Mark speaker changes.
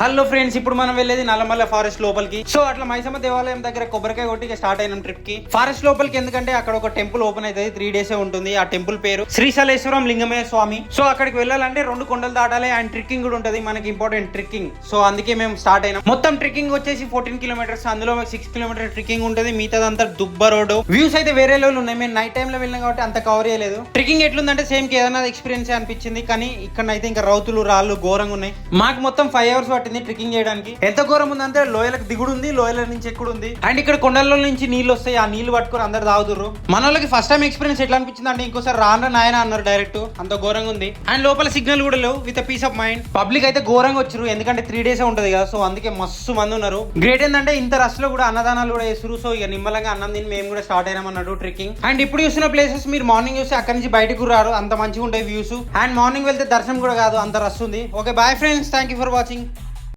Speaker 1: Hello friends, ఇప్పుడు మనం వెళ్ళేది నల్లమల్ల ఫారెస్ట్ లోపలికి. సో అట్లా మైసమ్మ దేవాలయం దగ్గర కొబ్బరికాయ కొట్టి స్టార్ట్ అయినాం ట్రిప్ కి. ఫారెస్ట్ లోపలికి ఎందుకంటే అక్కడ ఒక టెంపుల్ ఓపెన్ అవుతుంది, 3 days ఉంటుంది. ఆ టెంపుల్ పేరు శ్రీశైలేశ్వరం లింగమయ్య స్వామి. సో అక్కడికి వెళ్ళాలంటే 2 కొండలు దాటాలి అండ్ ట్రిక్కింగ్ కూడా ఉంటుంది. మనకి ఇంపార్టెంట్ ట్రిక్కింగ్. సో అందుకే మేము స్టార్ట్ అయినాం. మొత్తం ట్రిక్కింగ్ వచ్చేసి 14 kilometers. అందులో 6 kilometers ట్రిక్కింగ్ ఉంటుంది, మిగతాదంతా దుబ్బ రోడ్. వ్యూస్ అయితే వేరే లెవెల్ ఉన్నాయి. మేము నైట్ టైమ్ లో వెళ్ళాం కాబట్టి అంత కవర్ చేయలేదు. ట్రిక్కింగ్ ఎట్లుందంటే సేమ్ కేదార్నాథ్ ఎక్స్పీరియన్స్ అనిపించింది, కానీ ఇక్కడ అయితే ఇంకా రౌతులు రాళ్ళు ఘోరంగా ఉన్నాయి. మాకు మొత్తం 5 hours పట్టింది ట్రిక్కింగ్ చేయడానికి. ఎంత ఘోరం ఉందంటే లోయలకు దిగుడు ఉంది, లోయల నుంచి ఎక్కుడు ఉంది. అండ్ ఇక్కడ కొండల నుంచి నీళ్ళు వస్తాయి, ఆ నీళ్లు పట్టుకొని అందరు తాగుతుర్రు. మన వాళ్ళకి ఫస్ట్ టైం ఎక్స్పీరియన్స్ ఎట్లా అనిపించింది అంటే ఇంకోసారి రాను నాయన అన్నారు డైరెక్ట్. అంత ఘోరంగా ఉంది. అండ్ లోపల సిగ్నల్ కూడా లేవు, with peace of mind. Public అయితే ఘోరంగా వచ్చారు, ఎందుకంటే 3 days ఉంటది కదా. సో అందుకే మస్తు మంది ఉన్నారు. గ్రేట్ ఏంటంటే ఇంత రష్ లో కూడా అన్నదానాలు కూడా చేస్తారు. సో ఇక నిమ్మలంగా అన్నం తిని మేము కూడా స్టార్ట్ అయినామన్నట్టు ట్రెక్కింగ్. అండ్ ఇప్పుడు చూసిన ప్లేసెస్ మీరు మార్నింగ్ చూస్తే అక్కడి నుంచి బయటకు రారు, అంత మంచిగా ఉంటాయి వ్యూస్. అండ్ మార్నింగ్ వెళ్తే దర్శనం కూడా కాదు, అంత రష్ ఉంది. Okay bye friends, thank you for watching.